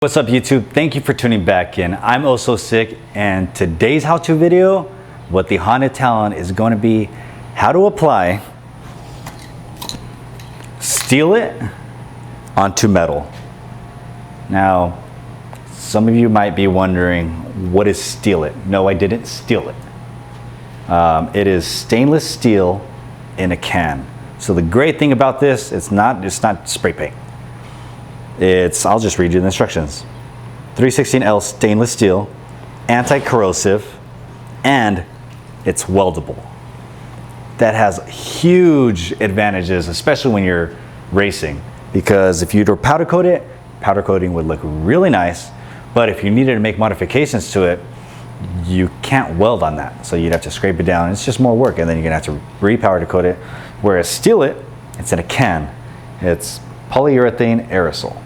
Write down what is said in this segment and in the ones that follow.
What's up YouTube? Thank you for tuning back in. I'm Ososik, and today's how-to video, what the Honda Talon is going to be, how to apply steel it onto metal. Now, some of you might be wondering, what is steel it? No, I didn't steal it. It is stainless steel in a can. So the great thing about this, it's not spray paint. I'll just read you the instructions. 316L stainless steel, anti-corrosive, and it's weldable. That has huge advantages, especially when you're racing, because if you were to powder coat it, powder coating would look really nice, but if you needed to make modifications to it, you can't weld on that. So you'd have to scrape it down. It's just more work, and then you're gonna have to re-powder coat it. Whereas steel it, it's in a can. It's polyurethane aerosol.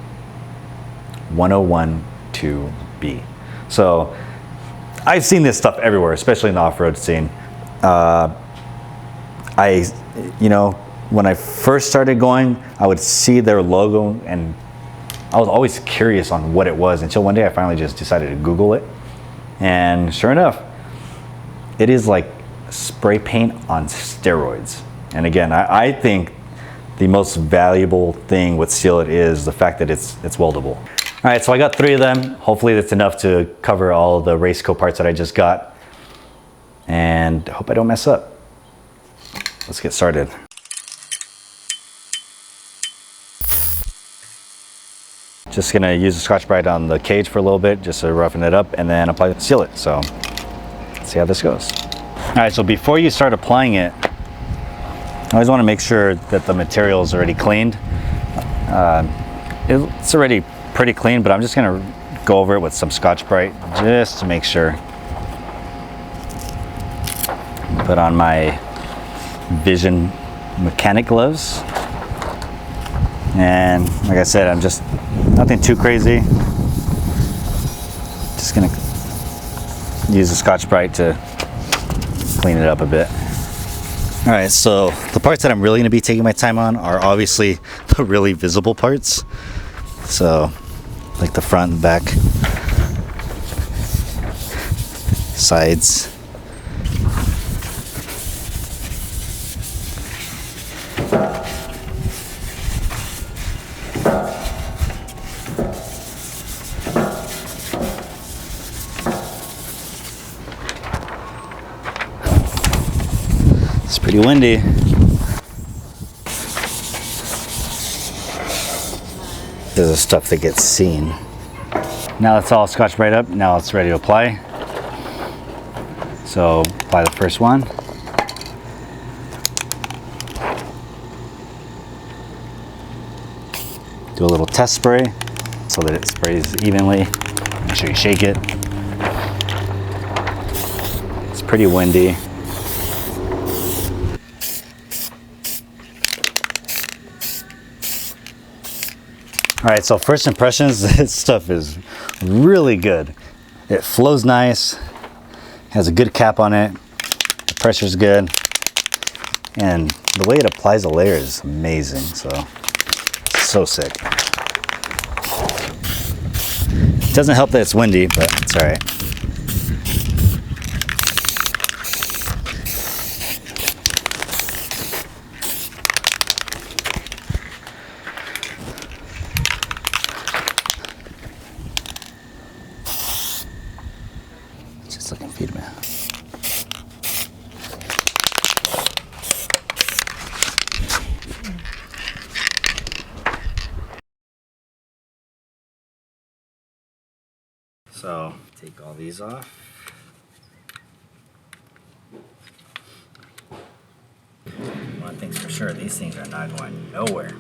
1012B. So I've seen this stuff everywhere, especially in the off-road scene. When I first started going, I would see their logo and I was always curious on what it was until one day I finally just decided to Google it. And sure enough, it is like spray paint on steroids. And again, I think the most valuable thing with steel it is the fact that it's weldable. All right, so I got 3 of them. Hopefully that's enough to cover all the RaceCo parts that I just got. And I hope I don't mess up. Let's get started. Just gonna use the Scotch-Brite on the cage for a little bit, just to roughen it up, and then seal it. So let's see how this goes. All right, so before you start applying it, I always wanna make sure that the material is already cleaned. It's already pretty clean, but I'm just gonna go over it with some Scotch-Brite just to make sure. Put on my Vision mechanic gloves. And like I said, I'm just nothing too crazy. Just gonna use the Scotch-Brite to clean it up a bit. All right, so the parts that I'm really gonna be taking my time on are obviously the really visible parts. So like the front and back, sides. It's pretty windy. This is stuff that gets seen. Now it's all Scotch-Brite up. Now it's ready to apply. So apply the first one. Do a little test spray so that it sprays evenly. Make sure you shake it. It's pretty windy. All right, so first impressions, this stuff is really good. It flows nice, has a good cap on it, the pressure's good, and the way it applies the layer is amazing, so sick. It doesn't help that it's windy, but it's all right. Just looking feedback. So take all these off. One thing's for sure, these things are not going nowhere.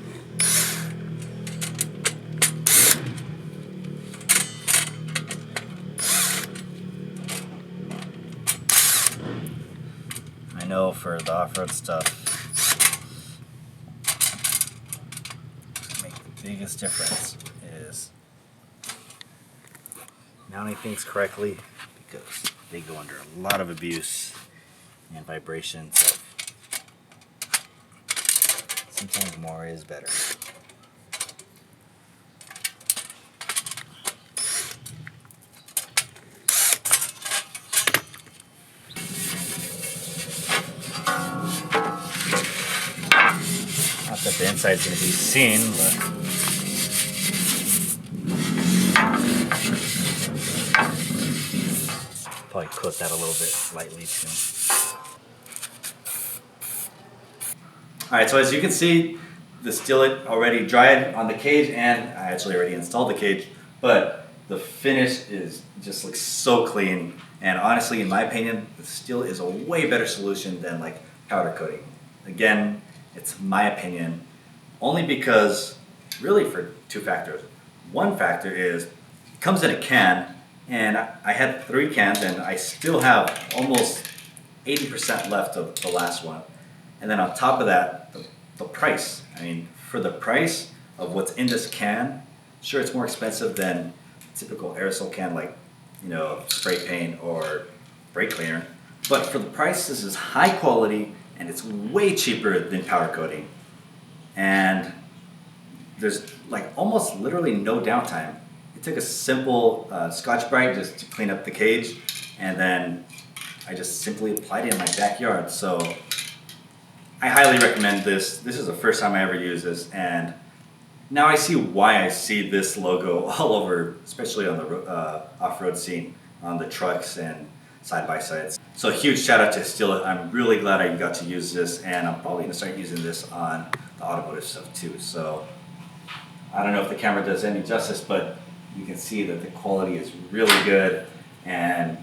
I know for the off-road stuff, make the biggest difference is mounting things correctly, because they go under a lot of abuse and vibration. So sometimes more is better. inside is going to be seen. Probably coat that a little bit lightly too. Alright, so as you can see, the skillet already dried on the cage, and I actually already installed the cage, but the finish just looks so clean. And honestly, in my opinion, the skillet is a way better solution than like powder coating. Again, it's my opinion, only because really for two factors. One factor is it comes in a can, and I had 3 cans and I still have almost 80% left of the last one. And then on top of that, the price. I mean, for the price of what's in this can, sure, it's more expensive than a typical aerosol can like, you know, spray paint or brake cleaner. But for the price, this is high quality and it's way cheaper than powder coating. And there's like almost literally no downtime. It took a simple Scotch-Brite just to clean up the cage, and then I just simply applied it in my backyard. So I highly recommend this. This is the first time I ever used this, and now I see why I see this logo all over, especially on the off-road scene, on the trucks and side-by-sides. So a huge shout out to Skillet. I'm really glad I got to use this, and I'm probably gonna start using this on the automotive stuff too. So I don't know if the camera does any justice, but you can see that the quality is really good, and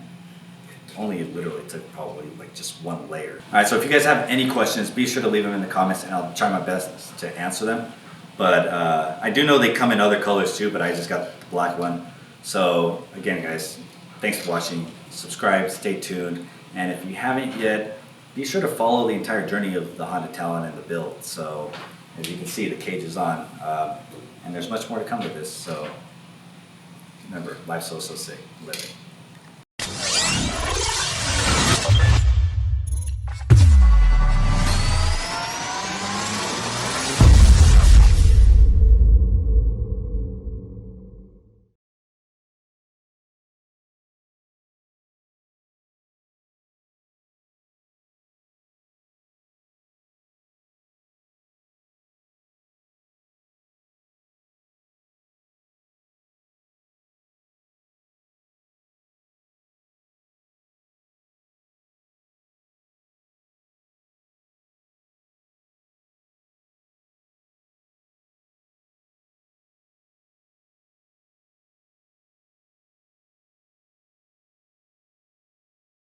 it only literally took probably like just 1 layer. All right, so if you guys have any questions, be sure to leave them in the comments and I'll try my best to answer them. But I do know they come in other colors too, but I just got the black one. So again, guys, thanks for watching. Subscribe, stay tuned, and if you haven't yet, be sure to follow the entire journey of the Honda Talon and the build. So as you can see, the cage is on, and there's much more to come to this. So remember, life's so sick. Live it.